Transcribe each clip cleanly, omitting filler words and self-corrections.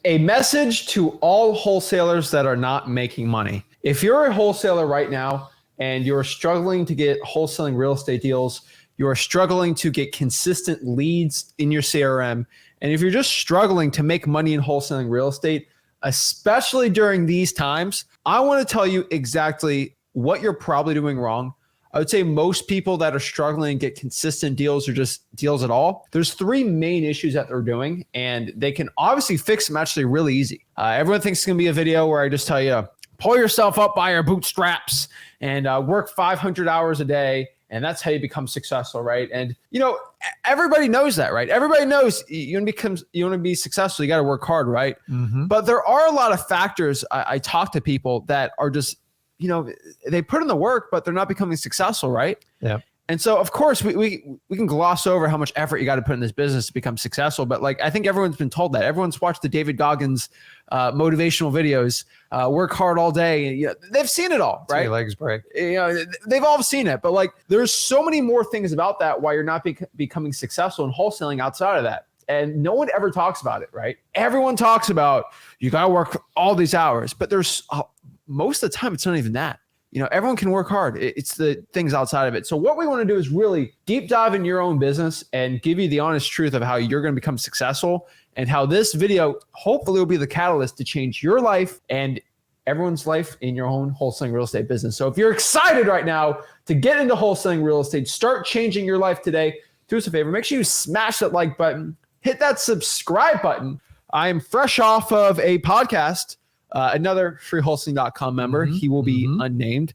A message to all wholesalers that are not making money. If you're a wholesaler right now and you're struggling to get wholesaling real estate deals, you're struggling to get consistent leads in your CRM, and if you're just struggling to make money in wholesaling real estate, especially during these times, I want to tell you exactly what you're probably doing wrong. I would say most people that are struggling to get consistent deals or just deals at all, there's three main issues that they're doing, and they can obviously fix them actually really easy. Everyone thinks it's going to be a video where I just tell you, pull yourself up by your bootstraps and work 500 hours a day, and that's how you become successful, right? And everybody knows that, right? Everybody knows you want to be successful, you got to work hard, right? Mm-hmm. But there are a lot of factors. I talk to people that are just, they put in the work, but they're not becoming successful, right? Yeah. And so, of course, we can gloss over how much effort you got to put in this business to become successful. But I think everyone's been told that. Everyone's watched the David Goggins motivational videos, work hard all day. They've seen it all, right? Your legs break. They've all seen it. But there's so many more things about that why you're not becoming successful in wholesaling outside of that. And no one ever talks about it, right? Everyone talks about you got to work all these hours, but there's most of the time it's not even that. Everyone can work hard. It's the things outside of it. So what we want to do is really deep dive in your own business and give you the honest truth of how you're going to become successful and how this video hopefully will be the catalyst to change your life and everyone's life in your own wholesaling real estate business. So if you're excited right now to get into wholesaling real estate, start changing your life today, do us a favor. Make sure you smash that like button, hit that subscribe button. I am fresh off of a podcast. Another freewholesaling.com member, he will be unnamed.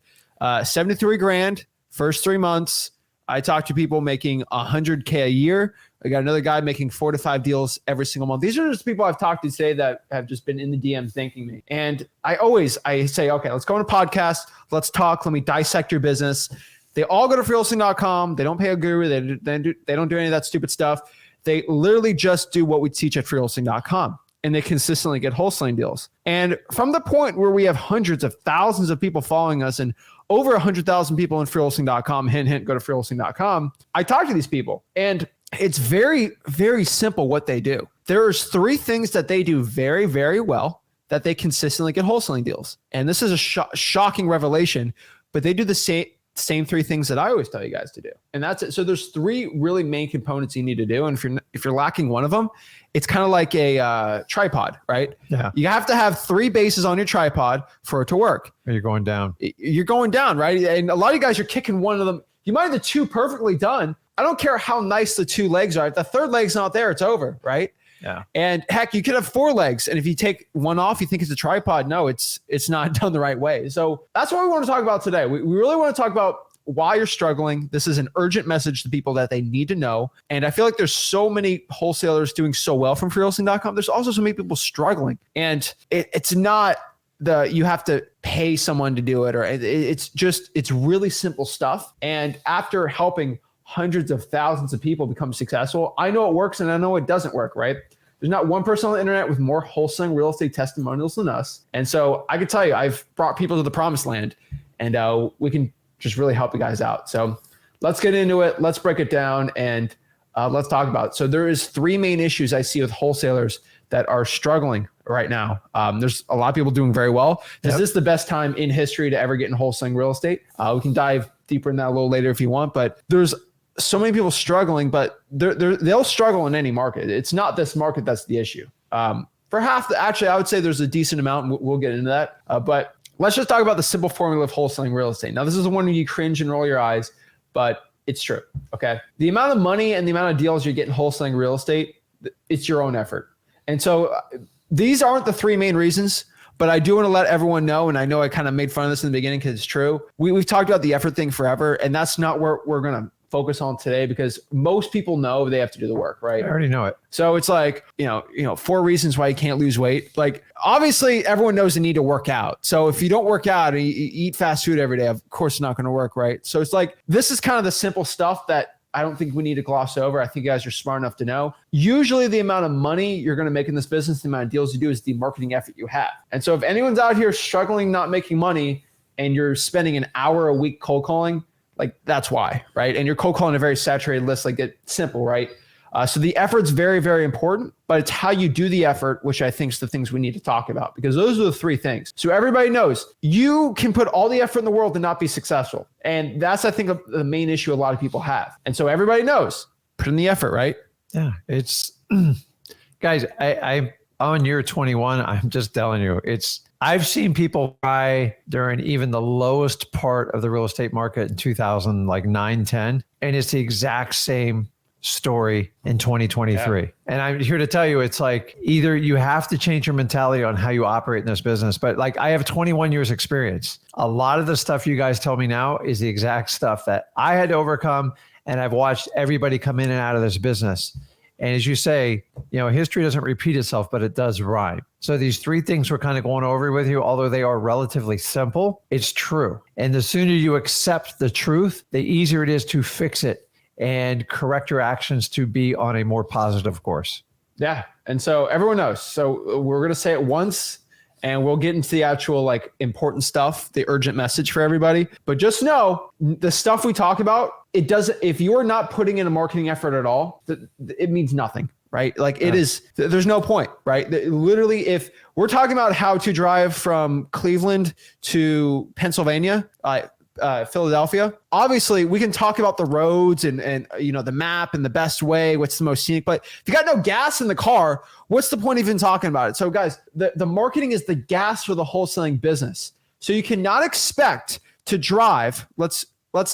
73 grand, first 3 months. I talk to people making $100K a year. I got another guy making 4 to 5 deals every single month. These are just people I've talked to today that have just been in the DMs thanking me. And I say, okay, let's go on a podcast. Let's talk. Let me dissect your business. They all go to freewholesaling.com. They don't pay a guru. They don't do any of that stupid stuff. They literally just do what we teach at freewholesaling.com. And they consistently get wholesaling deals. And from the point where we have hundreds of thousands of people following us and over 100,000 people in freewholesaling.com, hint, go to freewholesaling.com, I talk to these people. And it's very, very simple what they do. There's 3 things that they do very, very well that they consistently get wholesaling deals. And this is a shocking revelation, but they do the same 3 things that I always tell you guys to do. And that's it. So there's 3 really main components you need to do. And if you're lacking one of them, it's kind of like a tripod, right? Yeah. You have to have 3 bases on your tripod for it to work. Or you're going down. You're going down, right? And a lot of you guys are kicking one of them. You might have the 2 perfectly done. I don't care how nice the 2 legs are. If the 3rd leg's not there, it's over, right? Yeah. And heck, you could have 4 legs. And if you take one off, you think it's a tripod. No, it's not done the right way. So that's what we want to talk about today. We really want to talk about why you're struggling. This is an urgent message to people that they need to know. And I feel like there's so many wholesalers doing so well from freewholesaling.com. There's also so many people struggling. And it's not you have to pay someone to do it, or it's really simple stuff. And after helping hundreds of thousands of people become successful, I know it works and I know it doesn't work, right? There's not one person on the internet with more wholesaling real estate testimonials than us. And so I can tell you, I've brought people to the promised land, and we can just really help you guys out. So let's get into it. Let's break it down and let's talk about it. So there is 3 main issues I see with wholesalers that are struggling right now. There's a lot of people doing very well. Is this the best time in history to ever get in wholesaling real estate? We can dive deeper in that a little later if you want, but there's so many people struggling, but they'll struggle in any market. It's not this market that's the issue. For half, actually, I would say there's a decent amount, and we'll get into that. But let's just talk about the simple formula of wholesaling real estate. Now, this is the one where you cringe and roll your eyes, but it's true, okay? The amount of money and the amount of deals you get in wholesaling real estate, it's your own effort. And so these aren't the 3 main reasons, but I do want to let everyone know, and I know I kind of made fun of this in the beginning because it's true. We've talked about the effort thing forever, and that's not where we're going to focus on today, because most people know they have to do the work, right? I already know it. So it's like, 4 reasons why you can't lose weight. Like, obviously everyone knows the need to work out. So if you don't work out and you eat fast food every day, of course it's not going to work, right? So it's like, this is kind of the simple stuff that I don't think we need to gloss over. I think you guys are smart enough to know. Usually the amount of money you're going to make in this business, the amount of deals you do, is the marketing effort you have. And so if anyone's out here struggling, not making money, and you're spending an hour a week cold calling, like, that's why, right? And you're cold calling a very saturated list. Like, it's simple, right? So the effort's very, very important, but it's how you do the effort, which I think is the things we need to talk about, because those are the three things. So everybody knows you can put all the effort in the world and not be successful. And that's, I think, the main issue a lot of people have. And so everybody knows, put in the effort, right? Yeah, it's guys, I'm on year 21. I'm just telling you, I've seen people try during even the lowest part of the real estate market in 2009, 10, and it's the exact same story in 2023. Yeah. And I'm here to tell you, it's like either you have to change your mentality on how you operate in this business. But like, I have 21 years experience. A lot of the stuff you guys tell me now is the exact stuff that I had to overcome. And I've watched everybody come in and out of this business. And as you say, history doesn't repeat itself, but it does rhyme. So these three things we're kind of going over with you, although they are relatively simple, it's true. And the sooner you accept the truth, the easier it is to fix it and correct your actions to be on a more positive course. Yeah. And so everyone knows. So we're going to say it once and we'll get into the actual important stuff, the urgent message for everybody. But just know the stuff we talk about, it doesn't, if you're not putting in a marketing effort at all, it means nothing, right? It is, there's no point, right? Literally, if we're talking about how to drive from Cleveland to Pennsylvania, Philadelphia, obviously we can talk about the roads and the map and the best way, what's the most scenic, but if you got no gas in the car, what's the point of even talking about it? So guys, the marketing is the gas for the wholesaling business. So you cannot expect to drive, let's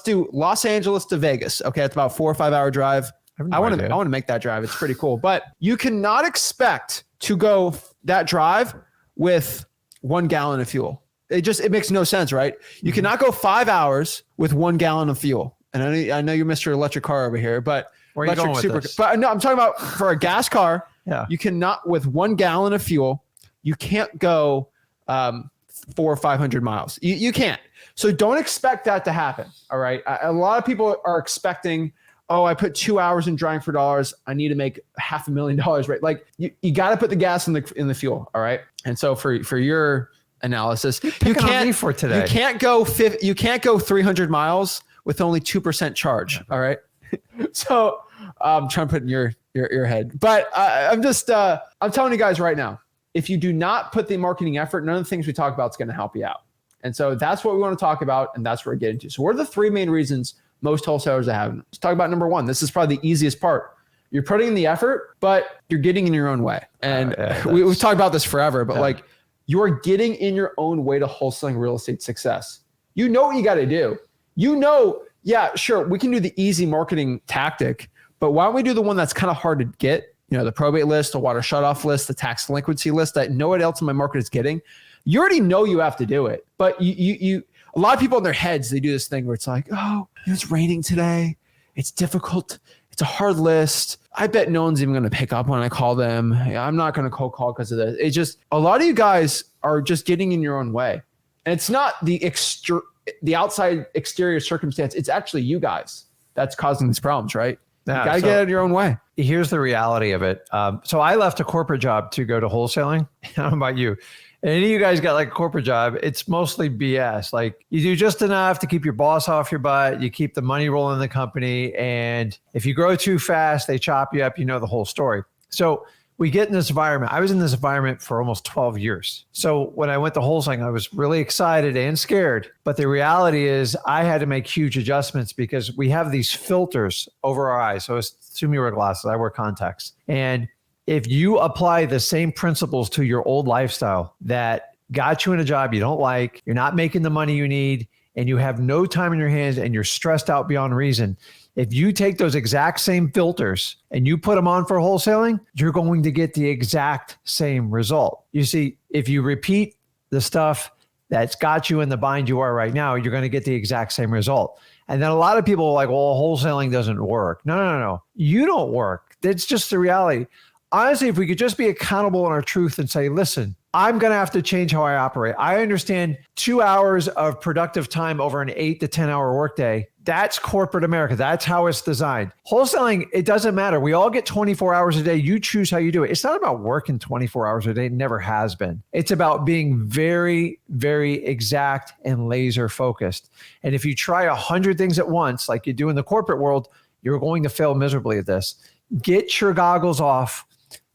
do Los Angeles to Vegas. Okay. It's about 4 or 5 hour drive. I want to make that drive. It's pretty cool, but you cannot expect to go that drive with 1 gallon of fuel. It makes no sense, right? You cannot go 5 hours with 1 gallon of fuel. And I know you're Mr. Electric Car over here, but where are you going with this? But no, I'm talking about for a gas car. Yeah. You cannot, with 1 gallon of fuel, you can't go 400 or 500 miles. You can't. So don't expect that to happen. All right. A lot of people are expecting, I put 2 hours in driving for dollars. I need to make $500,000, right? Like you got to put the gas in the fuel. All right. And so for your analysis, you can't go 300 miles with only 2% charge. All right. So I'm trying to put in your head, but I'm telling you guys right now, if you do not put the marketing effort, none of the things we talk about is going to help you out. And so that's what we want to talk about. And that's where we're getting to. So what are the three main reasons most wholesalers are having? Let's talk about number one. This is probably the easiest part. You're putting in the effort, but you're getting in your own way. And we've talked about this forever, but you're getting in your own way to wholesaling real estate success. You know what you got to do. Yeah, sure, we can do the easy marketing tactic, but why don't we do the one that's kind of hard to get? The probate list, the water shutoff list, the tax delinquency list that no one else in my market is getting. You already know you have to do it, but a lot of people in their heads, they do this thing where it's like, it's raining today. It's difficult. It's a hard list. I bet no one's even going to pick up when I call them. I'm not going to cold call because of this. It's just a lot of you guys are just getting in your own way. And it's not the outside exterior circumstance. It's actually you guys that's causing these problems, right? You got to get out of your own way. Here's the reality of it. So I left a corporate job to go to wholesaling. I don't know about you. Any of you guys got like a corporate job, it's mostly BS. Like you do just enough to keep your boss off your butt. You keep the money rolling in the company. And if you grow too fast, they chop you up. You know the whole story. So we get in this environment. I was in this environment for almost 12 years. So when I went to wholesaling, I was really excited and scared. But the reality is I had to make huge adjustments because we have these filters over our eyes. So assume you wear glasses, I wear contacts. And if you apply the same principles to your old lifestyle that got you in a job you don't like, you're not making the money you need, and you have no time in your hands and you're stressed out beyond reason, if you take those exact same filters and you put them on for wholesaling, you're going to get the exact same result. You see, if you repeat the stuff that's got you in the bind you are right now, you're going to get the exact same result. And then a lot of people are like, well, wholesaling doesn't work. No. You don't work. That's just the reality. Honestly, if we could just be accountable in our truth and say, listen, I'm going to have to change how I operate. I understand 2 hours of productive time over an 8 to 10 hour workday. That's corporate America. That's how it's designed. Wholesaling, it doesn't matter. We all get 24 hours a day. You choose how you do it. It's not about working 24 hours a day. It never has been. It's about being very, very exact and laser focused. And if you try 100 things at once, like you do in the corporate world, you're going to fail miserably at this. Get your goggles off,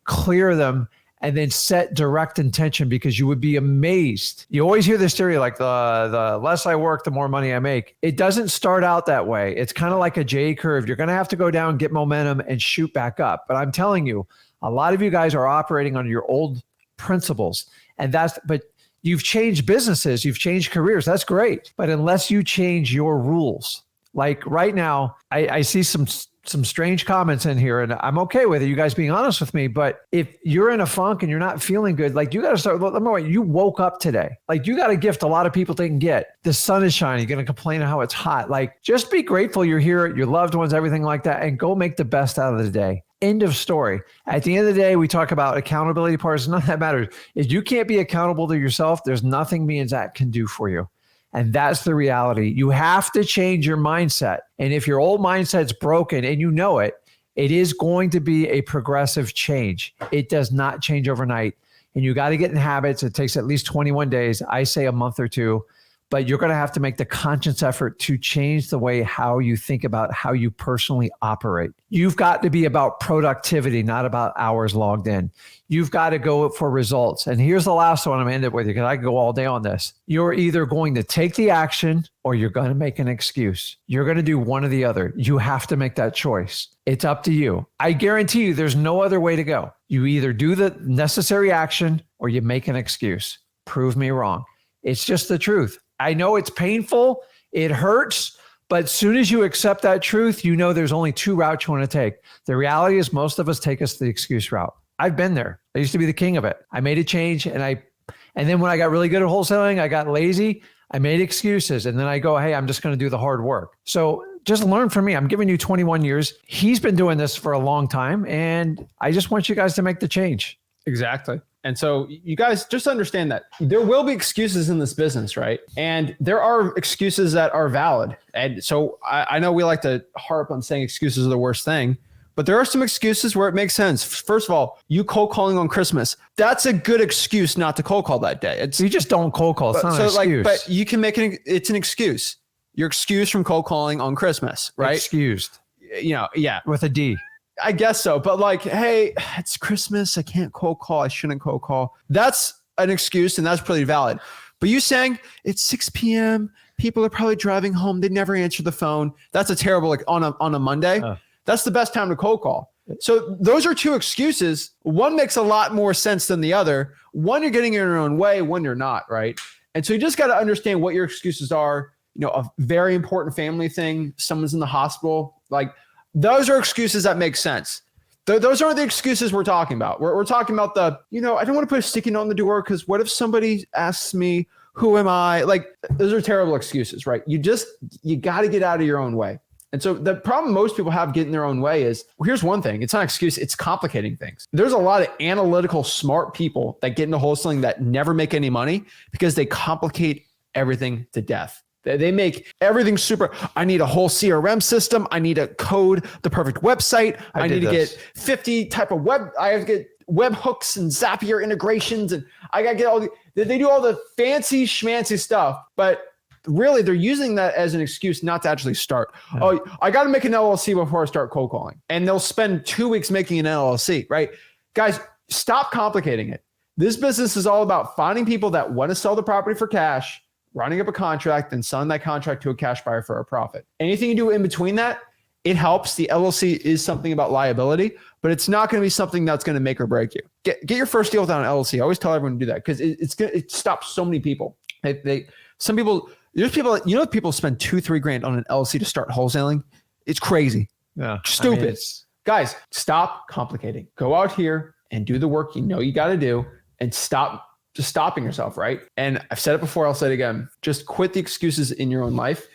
clear them, and then set direct intention, because you would be amazed. You always hear this theory, like the less I work, the more money I make. It doesn't start out that way. It's kind of like a J curve. You're going to have to go down, get momentum, and shoot back up. But I'm telling you, a lot of you guys are operating on your old principles. But you've changed businesses, you've changed careers. That's great. But unless you change your rules, like right now, I see some strange comments in here, and I'm okay with it, you guys being honest with me. But if you're in a funk and you're not feeling good, like you got to start, you woke up today. Like you got a gift a lot of people didn't get. The sun is shining. You're going to complain how it's hot. Like just be grateful you're here, your loved ones, everything like that, and go make the best out of the day. End of story. At the end of the day, we talk about accountability parts. None of that matters. If you can't be accountable to yourself, there's nothing me and Zach can do for you. And that's the reality. You have to change your mindset. And if your old mindset's broken and you know it, it is going to be a progressive change. It does not change overnight. And you got to get in habits. It takes at least 21 days. I say a month or two. But you're going to have to make the conscious effort to change the way how you think about how you personally operate. You've got to be about productivity, not about hours logged in. You've got to go for results. And here's the last one I'm going to end it with you, because I could go all day on this. You're either going to take the action or you're going to make an excuse. You're going to do one or the other. You have to make that choice. It's up to you. I guarantee you there's no other way to go. You either do the necessary action or you make an excuse. Prove me wrong. It's just the truth. I know it's painful, it hurts, but as soon as you accept that truth, you know there's only two routes you want to take. The reality is most of us take us the excuse route. I've been there. I used to be the king of it. I made a change, and then when I got really good at wholesaling, I got lazy. I made excuses, and then I go, hey, I'm just going to do the hard work. So just learn from me. I'm giving you 21 years. He's been doing this for a long time, and I just want you guys to make the change. Exactly. And so you guys just understand that there will be excuses in this business, right? And there are excuses that are valid. And so I know we like to harp on saying excuses are the worst thing, but there are some excuses where it makes sense. First of all, you cold calling on Christmas. That's a good excuse not to cold call that day. You just don't cold call. It's not an excuse. But you can make it's an excuse. You're excused from cold calling on Christmas, right? Excused. Yeah. With a D. I guess so. But like, hey, it's Christmas. I can't cold call. I shouldn't cold call. That's an excuse, and that's pretty valid. But you saying it's 6 p.m., people are probably driving home. They never answer the phone. That's a terrible, like on a Monday. That's the best time to cold call. So those are two excuses. One makes a lot more sense than the other. One, you're getting in your own way. One, you're not, right? And so you just got to understand what your excuses are. A very important family thing. Someone's in the hospital. Like, those are excuses that make sense. Those aren't the excuses we're talking about. We're talking about I don't want to put a sticky note on the door because what if somebody asks me, who am I? Like, those are terrible excuses, right? You got to get out of your own way. And so the problem most people have getting their own way is, here's one thing. It's not an excuse. It's complicating things. There's a lot of analytical, smart people that get into wholesaling that never make any money because they complicate everything to death. They make everything super. I need a whole CRM system. I need to code the perfect website. I need to get 50 type of web. I have to get web hooks and Zapier integrations. And I got to get they do all the fancy schmancy stuff, but really they're using that as an excuse not to actually start. Yeah. Oh, I got to make an LLC before I start cold calling. And they'll spend 2 weeks making an LLC, right? Guys, stop complicating it. This business is all about finding people that want to sell the property for cash, running up a contract, and selling that contract to a cash buyer for a profit. Anything you do in between that, it helps. The LLC is something about liability, but it's not going to be something that's going to make or break you. Get your first deal without an LLC. I always tell everyone to do that because it stops so many people. Some people, there's people, people spend $2-3 grand on an LLC to start wholesaling. It's crazy. Yeah, stupid. Guys, stop complicating. Go out here and do the work you got to do, and stop just stopping yourself, right? And I've said it before, I'll say it again. Just quit the excuses in your own life.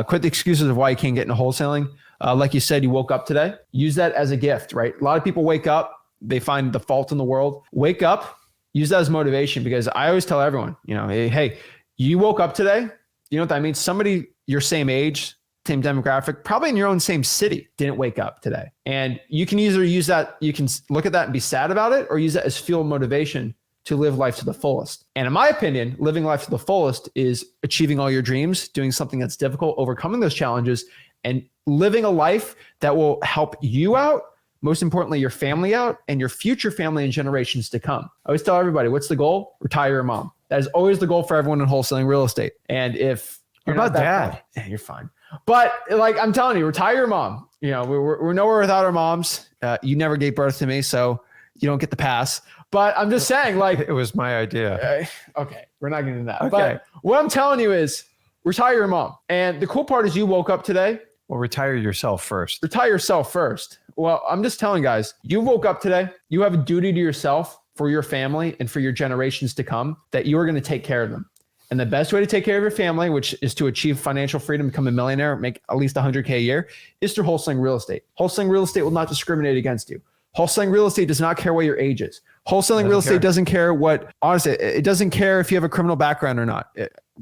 Quit the excuses of why you can't get into wholesaling. Like you said, you woke up today. Use that as a gift, right? A lot of people wake up, they find the fault in the world. Wake up, use that as motivation, because I always tell everyone, hey, you woke up today. You know what that means? Somebody your same age, same demographic, probably in your own same city, didn't wake up today. And you can either use that, you can look at that and be sad about it, or use it as fuel and motivation to live life to the fullest. And in my opinion, living life to the fullest is achieving all your dreams, doing something that's difficult, overcoming those challenges, and living a life that will help you out, most importantly, your family out and your future family and generations to come. I always tell everybody, what's the goal? Retire your mom. That is always the goal for everyone in wholesaling real estate. And if you're not dad, you're fine. But like I'm telling you, retire your mom. You know, we're nowhere without our moms. You never gave birth to me, so you don't get the pass. But I'm just saying, like, it was my idea. Okay, we're not getting into that. Okay. But what I'm telling you is retire your mom. And the cool part is you woke up today. Well, retire yourself first. Retire yourself first. Well, I'm just telling guys, you woke up today. You have a duty to yourself, for your family, and for your generations to come, that you are going to take care of them. And the best way to take care of your family, which is to achieve financial freedom, become a millionaire, make at least $100K a year, is through wholesaling real estate. Wholesaling real estate will not discriminate against you. Wholesaling real estate does not care what your age is. Wholesaling real estate doesn't care what, honestly, it doesn't care if you have a criminal background or not.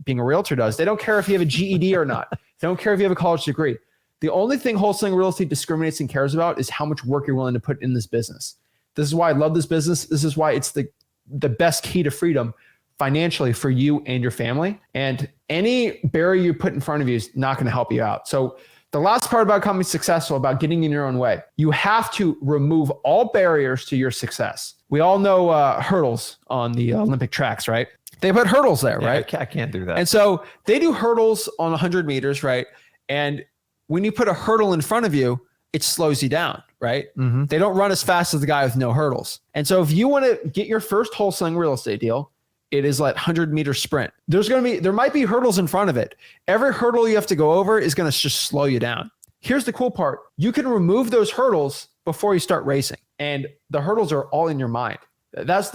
Being a realtor does. They don't care if you have a GED or not. They don't care if you have a college degree. The only thing wholesaling real estate discriminates and cares about is how much work you're willing to put in this business. This is why I love this business. This is why it's the best key to freedom financially for you and your family. And any barrier you put in front of you is not going to help you out. So the last part about becoming successful, about getting in your own way, you have to remove all barriers to your success. We all know hurdles on the Olympic tracks, right? They put hurdles there, right? I can't do that. And so they do hurdles on 100 meters, right? And when you put a hurdle in front of you, it slows you down, right? Mm-hmm. They don't run as fast as the guy with no hurdles. And so if you want to get your first wholesaling real estate deal, it is like 100-meter sprint. There might be hurdles in front of it. Every hurdle you have to go over is going to just slow you down. Here's the cool part. You can remove those hurdles before you start racing. And the hurdles are all in your mind. There's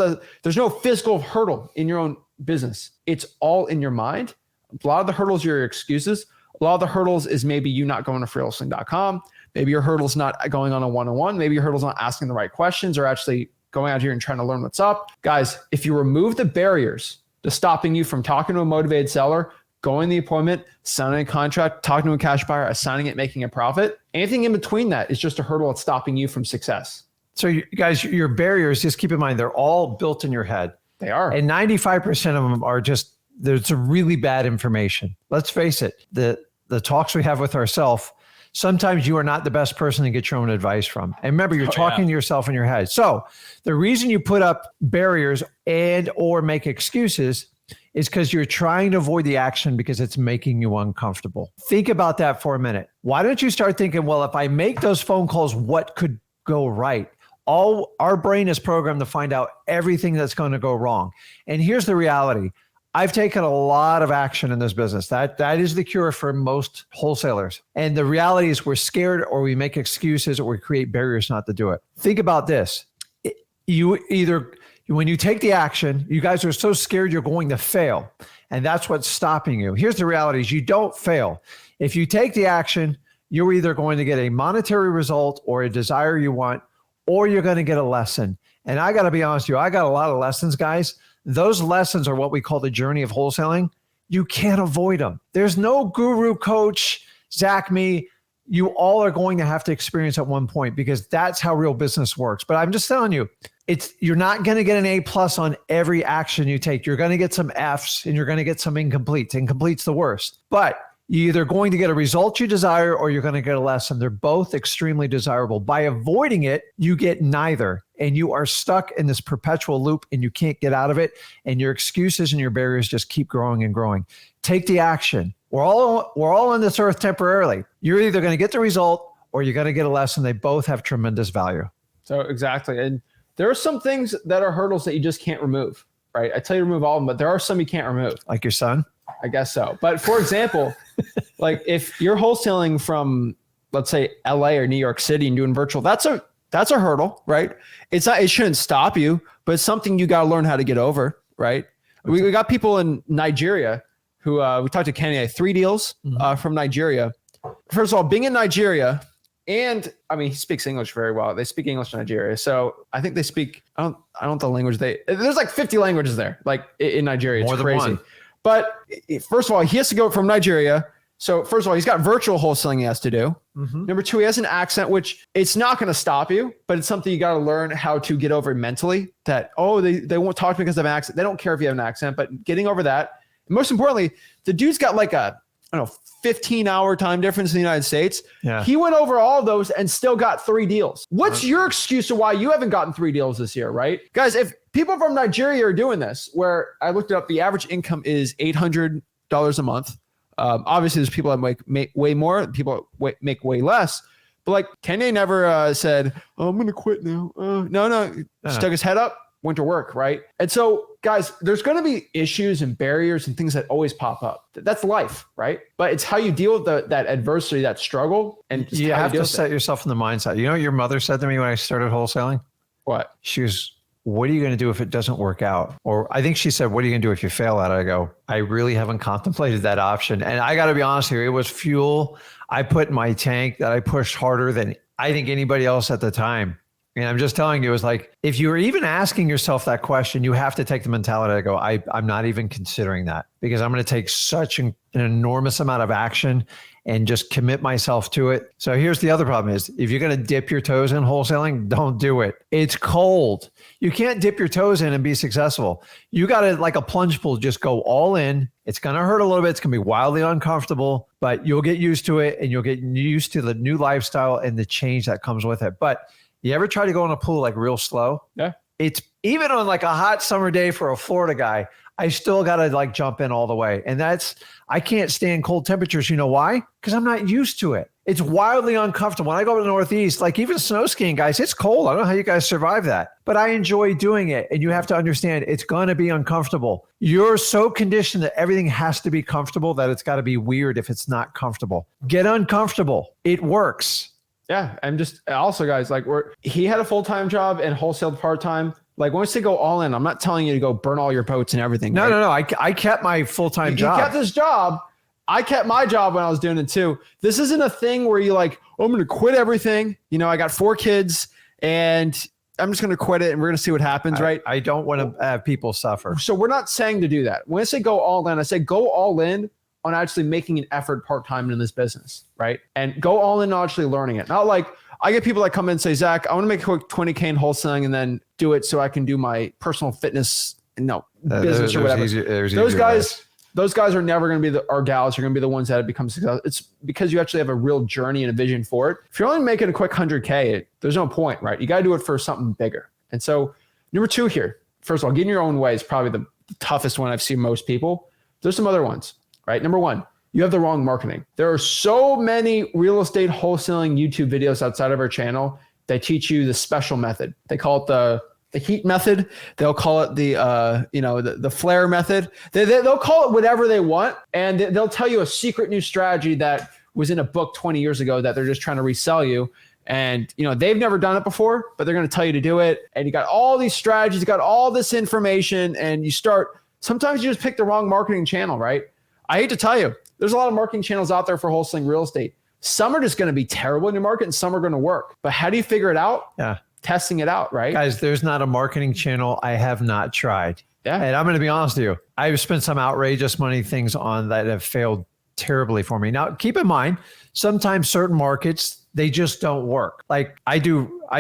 no physical hurdle in your own business. It's all in your mind. A lot of the hurdles are your excuses. A lot of the hurdles is maybe you not going to freewholesaling.com. Maybe your hurdle's not going on a one-on-one. Maybe your hurdle's not asking the right questions or actually going out here and trying to learn what's up. Guys, if you remove the barriers to stopping you from talking to a motivated seller, going to the appointment, signing a contract, talking to a cash buyer, assigning it, making a profit, anything in between that is just a hurdle that's stopping you from success. So you guys, your barriers, just keep in mind, they're all built in your head. They are. And 95% of them are just, there's some really bad information. Let's face it, the talks we have with ourselves, sometimes you are not the best person to get your own advice from. And remember, you're talking to yourself in your head. So the reason you put up barriers and or make excuses is because you're trying to avoid the action because it's making you uncomfortable. Think about that for a minute. Why don't you start thinking, well, if I make those phone calls, what could go right? Our brain is programmed to find out everything that's going to go wrong. And here's the reality. I've taken a lot of action in this business. That is the cure for most wholesalers. And the reality is we're scared or we make excuses or we create barriers not to do it. Think about this. When you take the action, you guys are so scared you're going to fail. And that's what's stopping you. Here's the reality is you don't fail. If you take the action, you're either going to get a monetary result or a desire you want, or you're going to get a lesson. And I got to be honest with you, I got a lot of lessons, guys. Those lessons are what we call the journey of wholesaling. You can't avoid them. There's no guru, coach, Zach, me. You all are going to have to experience at one point because that's how real business works. But I'm just telling you, you're not going to get an A+ on every action you take. You're going to get some Fs and you're going to get some incompletes. Incomplete's the worst. But you're either going to get a result you desire or you're going to get a lesson. They're both extremely desirable. By avoiding it, you get neither. And you are stuck in this perpetual loop and you can't get out of it. And your excuses and your barriers just keep growing and growing. Take the action. We're all on this earth temporarily. You're either going to get the result or you're going to get a lesson. They both have tremendous value. So exactly. And there are some things that are hurdles that you just can't remove, right? I tell you to remove all of them, but there are some you can't remove. Like your son? I guess so. But for example, like if you're wholesaling from, let's say, LA or New York City and doing virtual, that's a hurdle, right? It shouldn't stop you, but it's something you got to learn how to get over, right? We got people in Nigeria who we talked to Kenny, 3 deals from Nigeria. First of all, being in Nigeria, and I mean, he speaks English very well. They speak English in Nigeria. So I think they speak, I don't know the language there's like 50 languages there, like in Nigeria. It's crazy. One. But first of all, he has to go from Nigeria. So first of all, he's got virtual wholesaling he has to do. Mm-hmm. Number 2, he has an accent, which it's not going to stop you, but it's something you got to learn how to get over mentally that, they won't talk because of an accent. They don't care if you have an accent, but getting over that. And most importantly, the dude's got like a I don't know, 15-hour time difference in the United States. Yeah. He went over all of those and still got 3 deals. What's your excuse to why you haven't gotten 3 deals this year, right? Guys, if people from Nigeria are doing this, where I looked it up, the average income is $800 a month. Obviously, there's people that make way more, people make way less. But like Kanye never said, oh, I'm going to quit now. No, just took his head up, went to work, right? And so, guys, there's going to be issues and barriers and things that always pop up. That's life, right? But it's how you deal with that adversity, that struggle, and just you how have deal to with set yourself in the mindset. You know what your mother said to me when I started wholesaling? What? She was, what are you going to do if it doesn't work out? Or I think she said, what are you going to do if you fail at it? I go, I really haven't contemplated that option. And I got to be honest here, it was fuel I put in my tank that I pushed harder than I think anybody else at the time. And I'm just telling you, it was like, if you're even asking yourself that question, you have to take the mentality to go, I'm not even considering that, because I'm going to take such an enormous amount of action and just commit myself to it. So here's the other problem is, if you're going to dip your toes in wholesaling, don't do it. It's cold. You can't dip your toes in and be successful. You got to, like a plunge pool, just go all in. It's going to hurt a little bit. It's going to be wildly uncomfortable, but you'll get used to it, and you'll get used to the new lifestyle and the change that comes with it. But you ever try to go in a pool like real slow? Yeah. It's even on like a hot summer day for a Florida guy, I still got to like jump in all the way. And I can't stand cold temperatures. You know why? Because I'm not used to it. It's wildly uncomfortable. When I go to the Northeast, like even snow skiing, guys, it's cold. I don't know how you guys survive that, but I enjoy doing it. And you have to understand it's going to be uncomfortable. You're so conditioned that everything has to be comfortable that it's got to be weird if it's not comfortable. Get uncomfortable. It works. Yeah. And just also, guys, like he had a full-time job and wholesaled part-time. Like once they go all in, I'm not telling you to go burn all your boats and everything. No, right? no. I kept my full-time job. He kept his job. I kept my job when I was doing it too. This isn't a thing where you like, oh, I'm going to quit everything. You know, I got 4 kids and I'm just going to quit it and we're going to see what happens, right? I don't want to have people suffer. So we're not saying to do that. When I say go all in, I say go all in on actually making an effort part-time in this business, right? And go all in on actually learning it. Not like, I get people that come in and say, Zach, I want to make a quick 20K in wholesaling and then do it so I can do my personal fitness, business or whatever. Those guys are never going to be or gals are going to be the ones that have become successful. It's because you actually have a real journey and a vision for it. If you're only making a quick 100K, there's no point, right? You got to do it for something bigger. And so number 2 here, first of all, getting your own way is probably the toughest one I've seen most people. There's some other ones, right? Number 1, you have the wrong marketing. There are so many real estate wholesaling YouTube videos outside of our channel that teach you the special method. They call it the heat method. They'll call it the flare method. They'll call it whatever they want. And they'll tell you a secret new strategy that was in a book 20 years ago that they're just trying to resell you. And, they've never done it before, but they're going to tell you to do it. And you got all these strategies, you got all this information, and sometimes you just pick the wrong marketing channel, right? I hate to tell you, there's a lot of marketing channels out there for wholesaling real estate. Some are just going to be terrible in your market and some are going to work. But how do you figure it out? Yeah. Testing it out, right? Guys, there's not a marketing channel I have not tried. Yeah. And I'm going to be honest with you. I've spent some outrageous money things on that have failed terribly for me. Now, keep in mind, sometimes certain markets, they just don't work. Like I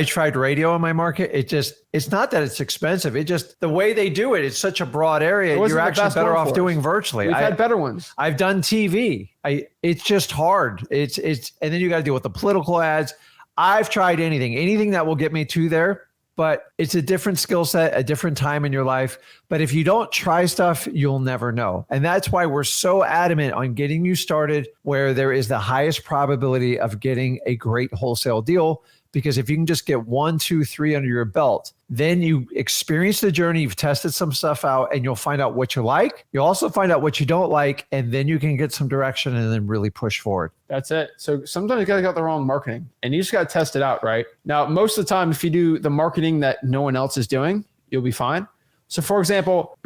tried radio in my market. It's not that it's expensive. It just, the way they do it, it's such a broad area. You're actually better off doing virtually. We've had better ones. I've done TV. It's just hard. And then you got to deal with the political ads. I've tried anything that will get me to there, but it's a different skill set, a different time in your life. But if you don't try stuff, you'll never know. And that's why we're so adamant on getting you started where there is the highest probability of getting a great wholesale deal. Because if you can just get 1, 2, 3 under your belt, then you experience the journey, you've tested some stuff out, and you'll find out what you like. You'll also find out what you don't like, and then you can get some direction and then really push forward. That's it. So sometimes you got the wrong marketing, and you just got to test it out, right? Now, most of the time, if you do the marketing that no one else is doing, you'll be fine. So for example,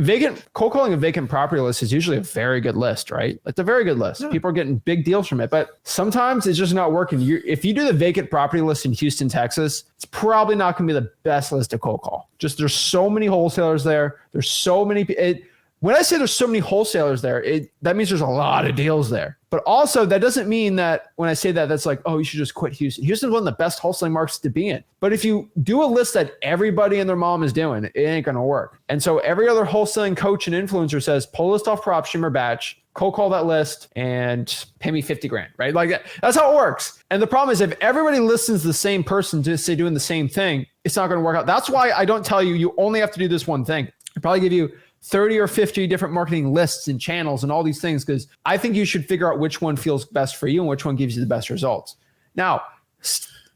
cold calling a vacant property list is usually a very good list, right? It's a very good list. Yeah. People are getting big deals from it, but sometimes it's just not working. If you do the vacant property list in Houston, Texas, it's probably not going to be the best list to cold call. Just there's so many wholesalers there. There's so many. When I say there's so many wholesalers there, that means there's a lot of deals there. But But also that doesn't mean that when I say that, that's like, oh, you should just quit Houston. Houston's one of the best wholesaling markets to be in. But if you do a list that everybody and their mom is doing, it ain't going to work. And so every other wholesaling coach and influencer says, pull a list off PropStream or Batch, cold call that list and pay me 50 grand, right? Like that's how it works. And the problem is if everybody listens to the same person to say doing the same thing, it's not going to work out. That's why I don't tell you, you only have to do this one thing. I probably give you 30 or 50 different marketing lists and channels and all these things, because I think you should figure out which one feels best for you and which one gives you the best results. Now,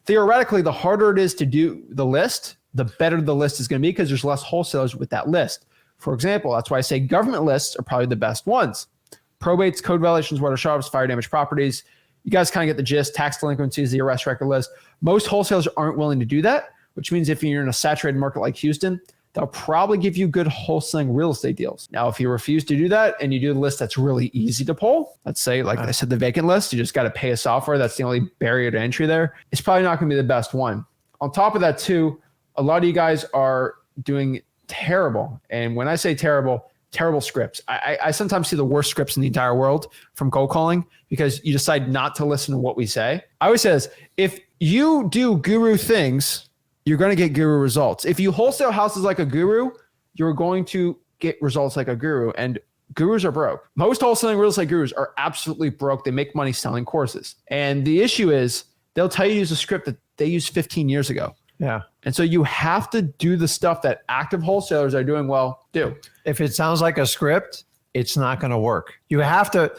theoretically, the harder it is to do the list, the better the list is going to be because there's less wholesalers with that list. For example, that's why I say government lists are probably the best ones. Probates, code violations, water sharps, fire damage properties. You guys kind of get the gist. Tax delinquencies, the arrest record list. Most wholesalers aren't willing to do that, which means if you're in a saturated market like Houston, they'll probably give you good wholesaling real estate deals. Now, if you refuse to do that and you do a list that's really easy to pull, let's say, like I said, the vacant list, you just got to pay a software. That's the only barrier to entry there. It's probably not going to be the best one. On top of that too, a lot of you guys are doing terrible. And when I say terrible scripts. I sometimes see the worst scripts in the entire world from cold calling because you decide not to listen to what we say. I always say this, if you do guru things, you're going to get guru results. If you wholesale houses like a guru, you're going to get results like a guru, and gurus are broke. Most wholesaling real estate gurus are absolutely broke. They make money selling courses. And the issue is they'll tell you to use a script that they used 15 years ago. Yeah. And so you have to do the stuff that active wholesalers are doing well do. If it sounds like a script, it's not going to work. You have to,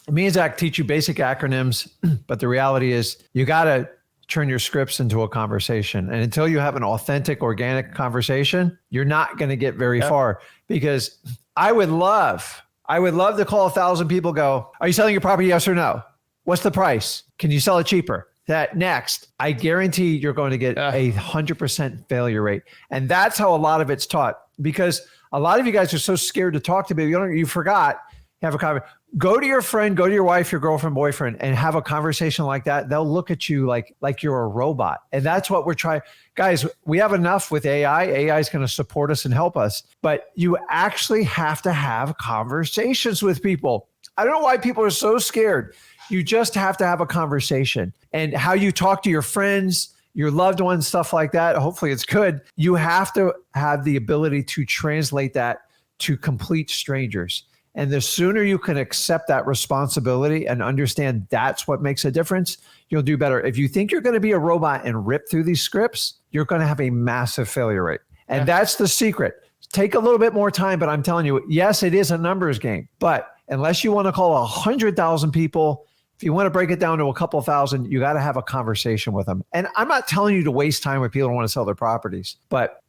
me and Zach teach you basic acronyms, but the reality is you got to turn your scripts into a conversation. And until you have an authentic, organic conversation, you're not going to get very far, because I would love to call 1,000 people, go, are you selling your property? Yes or no? What's the price? Can you sell it cheaper? That next, I guarantee you're going to get 100% failure rate. And that's how a lot of it's taught, because a lot of you guys are so scared to talk to people. You forgot, have a conversation. Go to your friend, go to your wife, your girlfriend, boyfriend, and have a conversation like that. They'll look at you like you're a robot. And that's what we're trying. Guys, we have enough with AI. AI is going to support us and help us. But you actually have to have conversations with people. I don't know why people are so scared. You just have to have a conversation. And how you talk to your friends, your loved ones, stuff like that, hopefully it's good. You have to have the ability to translate that to complete strangers. And the sooner you can accept that responsibility and understand that's what makes a difference, you'll do better. If you think you're going to be a robot and rip through these scripts, you're going to have a massive failure rate. And that's the secret. Take a little bit more time, but I'm telling you, yes, it is a numbers game. But unless you want to call 100,000 people, if you want to break it down to a couple thousand, you got to have a conversation with them. And I'm not telling you to waste time with people who want to sell their properties. But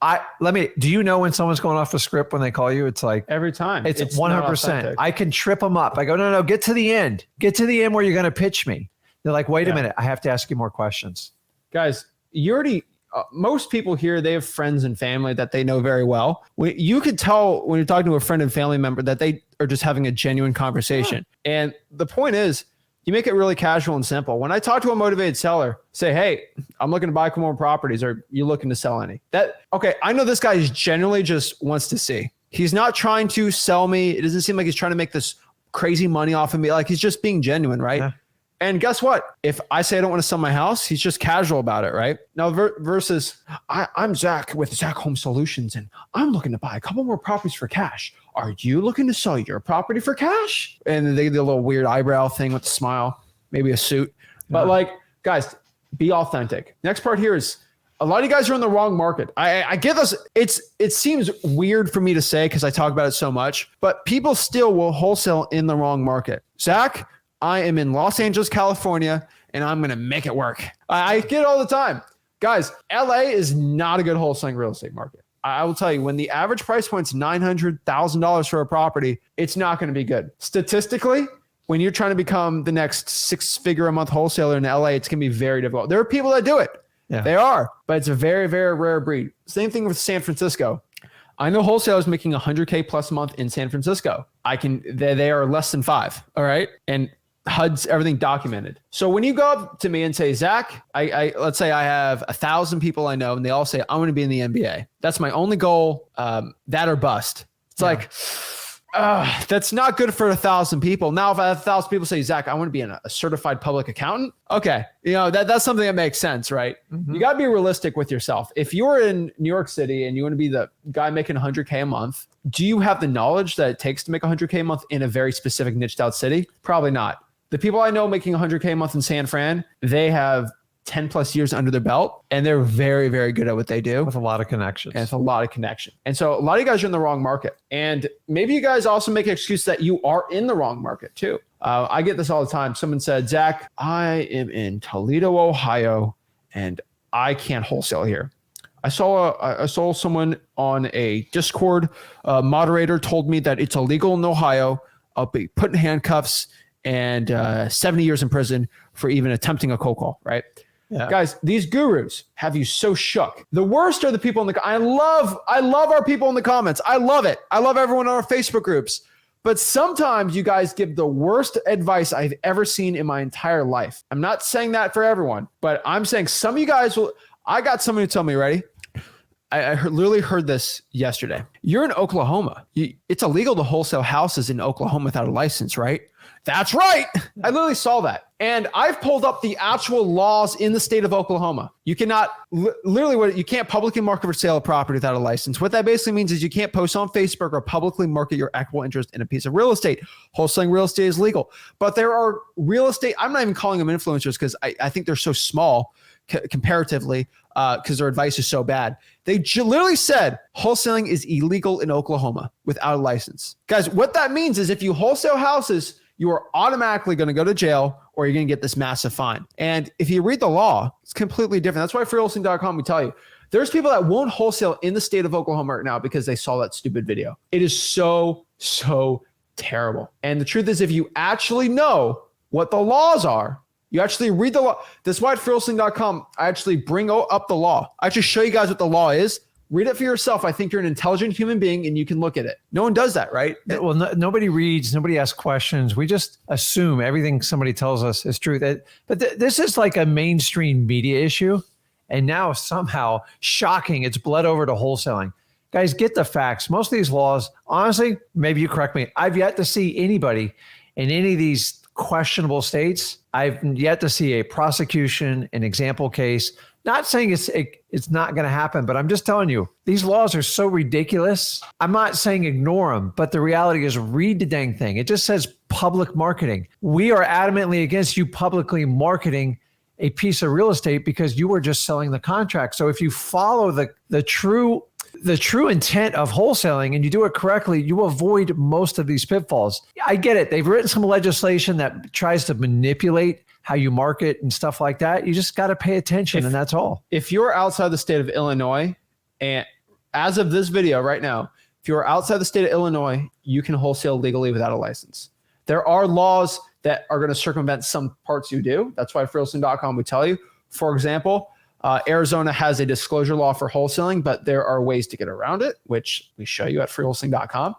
do you know when someone's going off the script when they call you? It's like every time. It's 100%. I can trip them up. I go, no, get to the end. Get to the end where you're going to pitch me. They're like, wait a minute, I have to ask you more questions. Guys, you already, most people here, they have friends and family that they know very well. You could tell when you're talking to a friend and family member that they are just having a genuine conversation. And the point is, you make it really casual and simple. When I talk to a motivated seller, say, hey, I'm looking to buy more properties. Are you looking to sell any? I know this guy is generally just wants to see. He's not trying to sell me. It doesn't seem like he's trying to make this crazy money off of me. Like, he's just being genuine, right? Yeah. And guess what? If I say I don't want to sell my house, he's just casual about it, right? Now versus I'm Zach with Zach Home Solutions, and I'm looking to buy a couple more properties for cash. Are you looking to sell your property for cash? And they did a little weird eyebrow thing with a smile, maybe a suit. But guys, be authentic. Next part here is a lot of you guys are in the wrong market. I get this. It seems weird for me to say because I talk about it so much, but people still will wholesale in the wrong market. Zach, I am in Los Angeles, California, and I'm going to make it work. I get it all the time. Guys, LA is not a good wholesaling real estate market. I will tell you, when the average price point's $900,000 for a property, it's not going to be good. Statistically, when you're trying to become the next 6-figure-a-month wholesaler in LA, it's going to be very difficult. There are people that do it. Yeah. They are, but it's a very, very rare breed. Same thing with San Francisco. I know wholesalers making $100K plus a month in San Francisco. They are less than 5. All right. And HUD's everything documented. So when you go up to me and say, Zach, let's say I have 1,000 people I know and they all say, I'm going to be in the NBA. That's my only goal. That or bust. It's like, That's not good for 1,000 people. Now, if 1,000 people say, Zach, I want to be a certified public accountant. Okay. That's something that makes sense, right? Mm-hmm. You got to be realistic with yourself. If you're in New York City and you want to be the guy making 100K a month, do you have the knowledge that it takes to make 100K a month in a very specific niched out city? Probably not. The people I know making 100K a month in San Fran, they have 10 plus years under their belt, and they're very, very good at what they do. With a lot of connections. And it's a lot of connection. And so a lot of you guys are in the wrong market. And maybe you guys also make an excuse that you are in the wrong market too. I get this all the time. Someone said, Zach, I am in Toledo, Ohio, and I can't wholesale here. I saw someone on a Discord moderator told me that it's illegal in Ohio. I'll be put in handcuffs and 70 years in prison for even attempting a cold call, right? Yeah. Guys, these gurus have you so shook. The worst are the people in the, I love our people in the comments. I love it. I love everyone on our Facebook groups. But sometimes you guys give the worst advice I've ever seen in my entire life. I'm not saying that for everyone, but I'm saying some of you guys will, I got someone who told me, ready? I literally heard this yesterday. You're in Oklahoma. It's illegal to wholesale houses in Oklahoma without a license, right? That's right. I literally saw that. And I've pulled up the actual laws in the state of Oklahoma. You cannot, you can't publicly market for sale of property without a license. What that basically means is you can't post on Facebook or publicly market your equitable interest in a piece of real estate. Wholesaling real estate is legal. But there are real estate, I'm not even calling them influencers because I think they're so small comparatively because their advice is so bad. They literally said wholesaling is illegal in Oklahoma without a license. Guys, what that means is if you wholesale houses, you are automatically going to go to jail or you're going to get this massive fine. And if you read the law, it's completely different. That's why freewholesaling.com, we tell you, there's people that won't wholesale in the state of Oklahoma right now because they saw that stupid video. It is so terrible. And the truth is, if you actually know what the laws are, you actually read the law. That's why at freewholesaling.com, I actually bring up the law. I actually show you guys what the law is. Read it for yourself. I think you're an intelligent human being and you can look at it. No one does that, right? Well, nobody reads, nobody asks questions. We just assume everything somebody tells us is true. But this is like a mainstream media issue. And now somehow, shocking, it's bled over to wholesaling. Guys, get the facts. Most of these laws, honestly, maybe you correct me, I've yet to see anybody in any of these questionable states. I've yet to see a prosecution, an example case. Not saying it's not going to happen, but I'm just telling you, these laws are so ridiculous. I'm not saying ignore them, but the reality is read the dang thing. It just says public marketing. We are adamantly against you publicly marketing a piece of real estate because you were just selling the contract. So if you follow the true intent of wholesaling and you do it correctly, you avoid most of these pitfalls. I get it. They've written some legislation that tries to manipulate how you market and stuff like that. You just got to pay attention, and that's all. If you're outside the state of Illinois, and as of this video right now, if you're outside the state of Illinois, you can wholesale legally without a license. There are laws that are going to circumvent some parts you do. That's why freewholesaling.com would tell you. For example, Arizona has a disclosure law for wholesaling, but there are ways to get around it, which we show you at freewholesaling.com.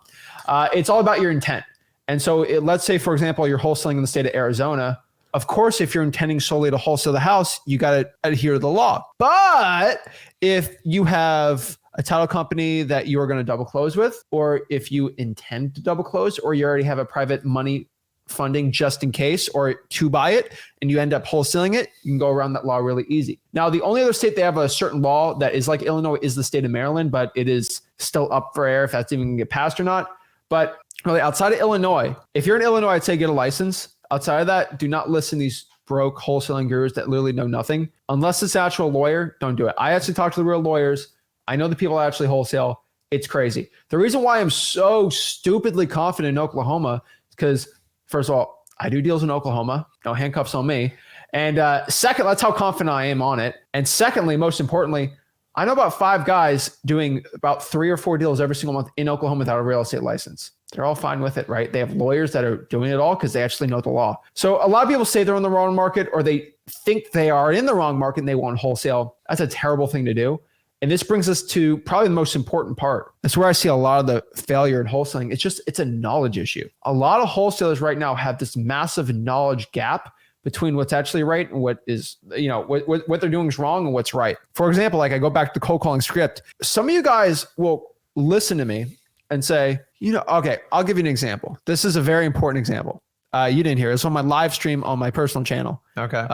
It's all about your intent. And so let's say, for example, you're wholesaling in the state of Arizona. Of course, if you're intending solely to wholesale the house, you got to adhere to the law. But if you have a title company that you are going to double close with, or if you intend to double close, or you already have a private money funding just in case, or to buy it, and you end up wholesaling it, you can go around that law really easy. Now, the only other state they have a certain law that is like Illinois is the state of Maryland, but it is still up for air if that's even going to get passed or not. But really, outside of Illinois, if you're in Illinois, I'd say get a license. Outside of that, do not listen to these broke wholesaling gurus that literally know nothing. Unless it's actual lawyer, don't do it. I actually talk to the real lawyers. I know the people that actually wholesale. It's crazy. The reason why I'm so stupidly confident in Oklahoma is because, first of all, I do deals in Oklahoma. No handcuffs on me. And second, that's how confident I am on it. And secondly, most importantly, I know about 5 guys doing about 3 or 4 deals every single month in Oklahoma without a real estate license. They're all fine with it, right? They have lawyers that are doing it all because they actually know the law. So a lot of people say they're in the wrong market, or they think they are in the wrong market and they want wholesale. That's a terrible thing to do. And this brings us to probably the most important part. That's where I see a lot of the failure in wholesaling. It's a knowledge issue. A lot of wholesalers right now have this massive knowledge gap between what's actually right and what is, what they're doing is wrong and what's right. For example, like I go back to the cold calling script. Some of you guys will listen to me and say, okay, I'll give you an example. This is a very important example. You didn't hear it. It's on my live stream on my personal channel. Okay.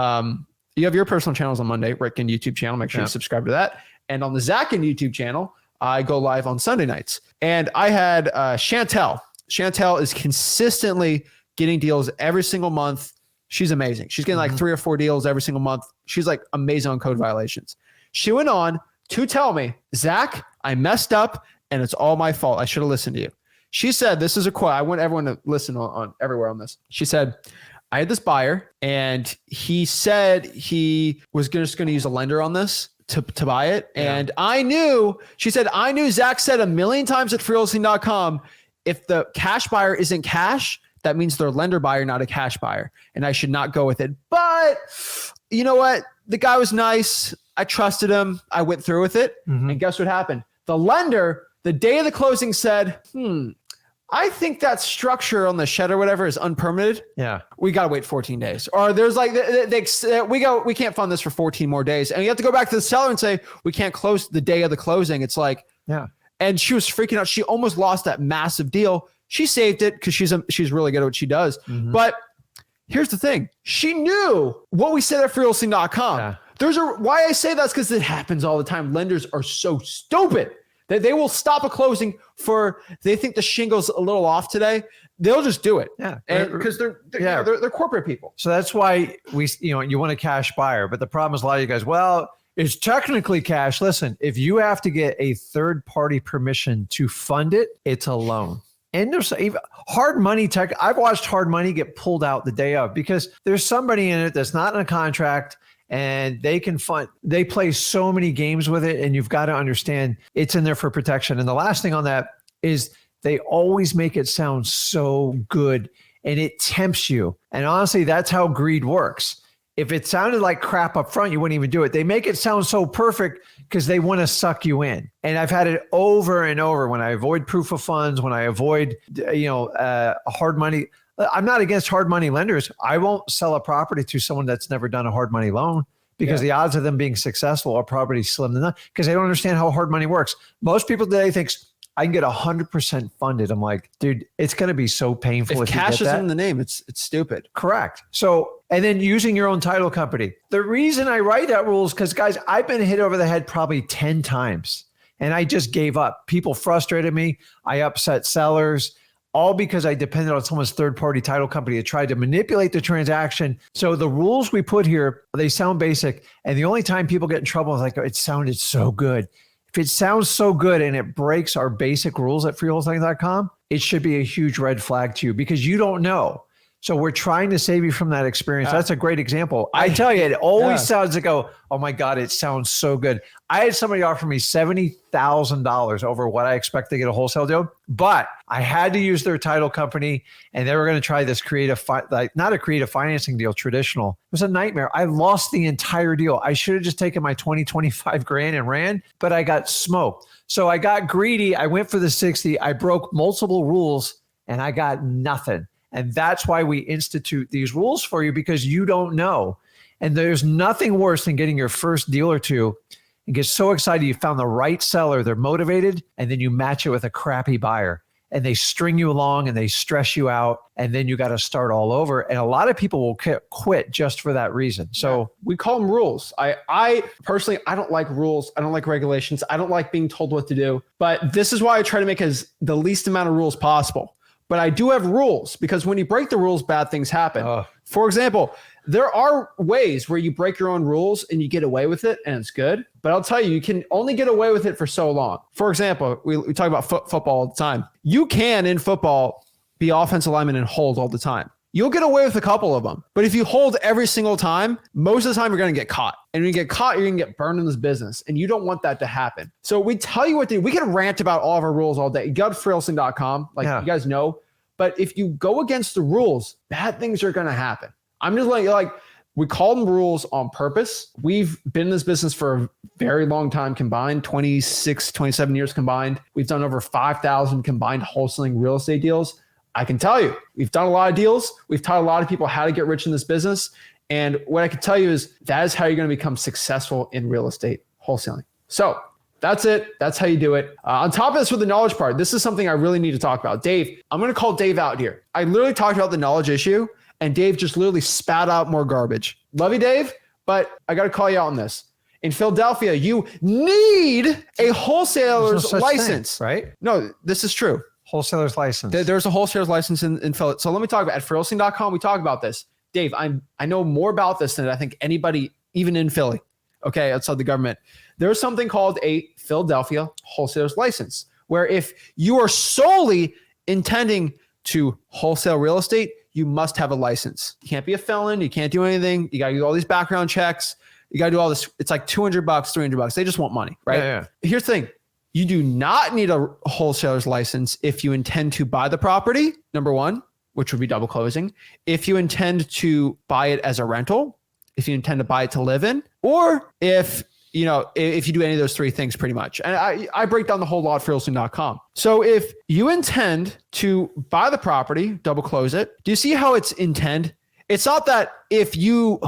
You have your personal channels on Monday, Rick and YouTube channel. Make sure you subscribe to that. And on the Zach and YouTube channel, I go live on Sunday nights. And I had Chantel. Chantel is consistently getting deals every single month. She's amazing. She's getting like 3 or 4 deals every single month. She's like amazing on code violations. She went on to tell me, Zach, I messed up and it's all my fault. I should have listened to you. She said, this is a quote. I want everyone to listen on everywhere on this. She said, I had this buyer and he said he was just going to use a lender on this to buy it. Yeah. And I knew Zach said 1,000,000 times at freelisting.com, if the cash buyer isn't cash, that means they're a lender buyer, not a cash buyer. And I should not go with it. But you know what? The guy was nice. I trusted him. I went through with it. And guess what happened? The lender, the day of the closing said, I think that structure on the shed or whatever is unpermitted. Yeah. We got to wait 14 days. Or there's like, we can't fund this for 14 more days. And you have to go back to the seller and say, we can't close the day of the closing. It's like, yeah. And she was freaking out. She almost lost that massive deal. She saved it because she's really good at what she does. But here's the thing. She knew what we said at freelisting.com. Yeah. Why I say that's because it happens all the time. Lenders are so stupid. They will stop a closing they think the shingle's a little off today. They'll just do it. Yeah. And because they're corporate people. So that's why you want a cash buyer. But the problem is a lot of you guys, well, it's technically cash. Listen, if you have to get a third party permission to fund it, it's a loan. And there's hard money tech. I've watched hard money get pulled out the day of because there's somebody in it that's not in a contract. And they play so many games with it, and you've got to understand it's in there for protection. And the last thing on that is they always make it sound so good and it tempts you. And honestly, that's how greed works. If it sounded like crap up front, you wouldn't even do it. They make it sound so perfect because they want to suck you in. And I've had it over and over when I avoid proof of funds, when I avoid, hard money. I'm not against hard money lenders. I won't sell a property to someone that's never done a hard money loan because the odds of them being successful are probably slim to none because they don't understand how hard money works. Most people today thinks I can get 100% funded. I'm like, dude, it's going to be so painful. If cash is in the name, it's stupid. Correct. So, and then using your own title company. The reason I write that rule is because guys, I've been hit over the head probably 10 times and I just gave up. People frustrated me. I upset sellers. All because I depended on someone's third-party title company to try to manipulate the transaction. So the rules we put here, they sound basic. And the only time people get in trouble is like, it sounded so good. If it sounds so good and it breaks our basic rules at freeholding.com, it should be a huge red flag to you because you don't know. So we're trying to save you from that experience. That's a great example. I tell you, it always sounds like, oh my God, it sounds so good. I had somebody offer me $70,000 over what I expect to get a wholesale deal, but I had to use their title company and they were going to try this not a creative financing deal, traditional. It was a nightmare. I lost the entire deal. I should have just taken my 25 grand and ran, but I got smoked. So I got greedy. I went for the 60. I broke multiple rules and I got nothing. And that's why we institute these rules for you because you don't know. And there's nothing worse than getting your first deal or two and get so excited you found the right seller, they're motivated, and then you match it with a crappy buyer. And they string you along and they stress you out, and then you got to start all over. And a lot of people will quit just for that reason. So we call them rules. I personally, I don't like rules. I don't like regulations. I don't like being told what to do. But this is why I try to make the least amount of rules possible. But I do have rules because when you break the rules, bad things happen. For example, there are ways where you break your own rules and you get away with it and it's good. But I'll tell you, you can only get away with it for so long. For example, we talk about football all the time. You can, in football, be offensive lineman and hold all the time. You'll get away with a couple of them. But if you hold every single time, most of the time you're going to get caught. And when you get caught, you're going to get burned in this business. And you don't want that to happen. So we tell you what to do. We can rant about all of our rules all day. You go to freelisting.com, you guys know. But if you go against the rules, bad things are going to happen. I'm just like, we call them rules on purpose. We've been in this business for a very long time combined, 26, 27 years combined. We've done over 5,000 combined wholesaling real estate deals. I can tell you, we've done a lot of deals. We've taught a lot of people how to get rich in this business. And what I can tell you is that is how you're going to become successful in real estate wholesaling. So That's it. That's how you do it. On top of this with the knowledge part, this is something I really need to talk about. Dave, I'm going to call Dave out here. I literally talked about the knowledge issue and Dave just literally spat out more garbage. Love you, Dave, but I got to call you out on this. In Philadelphia, you need a wholesaler's license, right? No, this is true. Wholesaler's license. There's a wholesaler's license in Philly. So let me talk about at wholesaling.com. We talk about this. Dave, I know more about this than I think anybody, even in Philly, okay, outside the government. There's something called a Philadelphia wholesaler's license, where if you are solely intending to wholesale real estate, you must have a license. You can't be a felon. You can't do anything. You got to do all these background checks. You got to do all this. It's like $200, $300. They just want money, right? Yeah. Here's the thing. You do not need a wholesaler's license if you intend to buy the property, number one, which would be double closing. If you intend to buy it as a rental, if you intend to buy it to live in, or if you do any of those three things pretty much. And I break down the whole lot for wholesaling.com. So if you intend to buy the property, double close it, do you see how it's intend? It's not that if you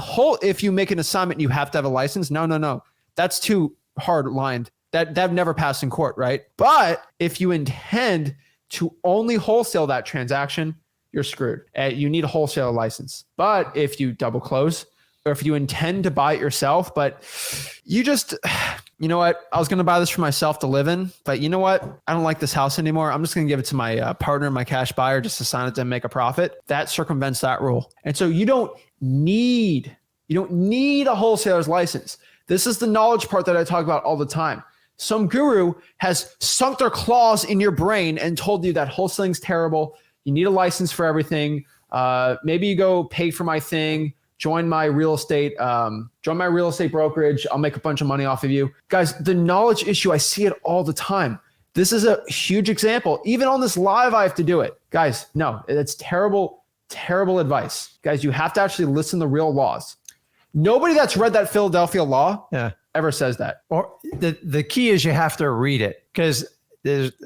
make an assignment, you have to have a license. No. That's too hard lined. That never passed in court, right? But if you intend to only wholesale that transaction, you're screwed. You need a wholesale license. But if you double close, or if you intend to buy it yourself, but you just, you know what? I was going to buy this for myself to live in, but you know what? I don't like this house anymore. I'm just going to give it to my partner, my cash buyer, just to sign it to make a profit. That circumvents that rule. And so you don't need a wholesaler's license. This is the knowledge part that I talk about all the time. Some guru has sunk their claws in your brain and told you that wholesaling's terrible. You need a license for everything. Maybe you go pay for my thing. Join my real estate brokerage. I'll make a bunch of money off of you. Guys, the knowledge issue, I see it all the time. This is a huge example. Even on this live, I have to do it. Guys, no, it's terrible, terrible advice. Guys, you have to actually listen to real laws. Nobody that's read that Philadelphia law ever says that. Or the key is you have to read it, because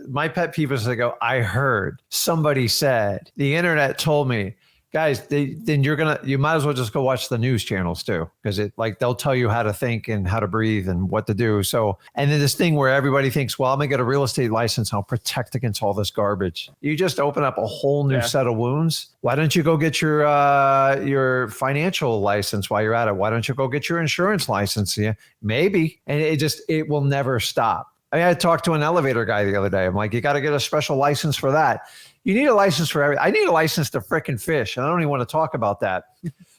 my pet peeve is they go, I heard, somebody said, the internet told me. Guys, then you might as well just go watch the news channels too, because they'll tell you how to think and how to breathe and what to do. So, and then this thing where everybody thinks, well, I'm gonna get a real estate license, I'll protect against all this garbage. You just open up a whole new set of wounds. Why don't you go get your financial license while you're at it? Why don't you go get your insurance license? Yeah, maybe. And it will never stop. I talked to an elevator guy the other day. I'm like, you got to get a special license for that. You need a license for everything. I need a license to frickin' fish. And I don't even want to talk about that.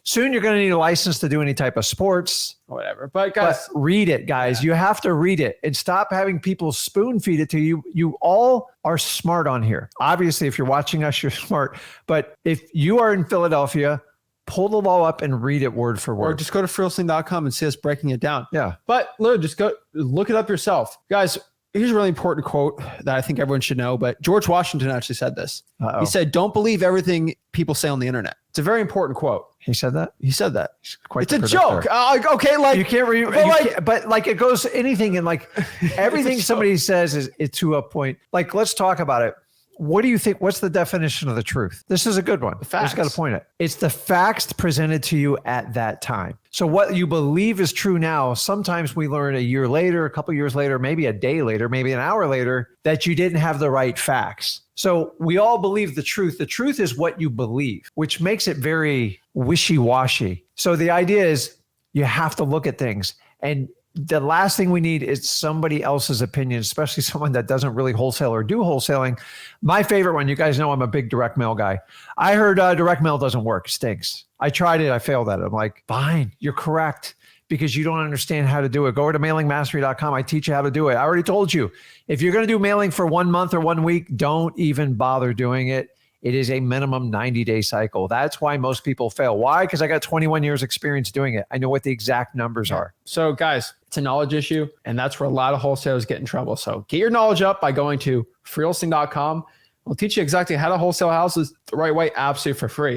Soon you're going to need a license to do any type of sports. Whatever. But guys, read it, guys. Yeah. You have to read it and stop having people spoon feed it to you. You all are smart on here. Obviously, if you're watching us, you're smart. But if you are in Philadelphia, pull the law up and read it word for word. Or just go to wholesaling.com and see us breaking it down. Yeah. But literally, just go look it up yourself. Guys, here's a really important quote that I think everyone should know, but George Washington actually said this. Uh-oh. He said, don't believe everything people say on the internet. It's a very important quote. He said that? He said that. It's a joke. Okay, like you can't read, but it goes anything, and like everything somebody says is to a point. Like, let's talk about it. What do you think? What's the definition of the truth? This is a good one. Facts. Just got to point it. It's the facts presented to you at that time. So what you believe is true now, sometimes we learn a year later, a couple years later, maybe a day later, maybe an hour later, that you didn't have the right facts. So we all believe the truth. The truth is what you believe, which makes it very wishy-washy. So the idea is you have to look at things, and the last thing we need is somebody else's opinion, especially someone that doesn't really wholesale or do wholesaling. My favorite one, you guys know I'm a big direct mail guy. I heard direct mail doesn't work, stinks. I tried it, I failed at it. I'm like, fine, you're correct, because you don't understand how to do it. Go over to mailingmastery.com. I teach you how to do it. I already told you, if you're going to do mailing for 1 month or 1 week, don't even bother doing it. It is a minimum 90-day cycle. That's why most people fail. Why? Because I got 21 years experience doing it. I know what the exact numbers are. So guys, it's a knowledge issue, and that's where a lot of wholesalers get in trouble. So get your knowledge up by going to freewholesaling.com. We'll teach you exactly how to wholesale houses the right way, absolutely for free.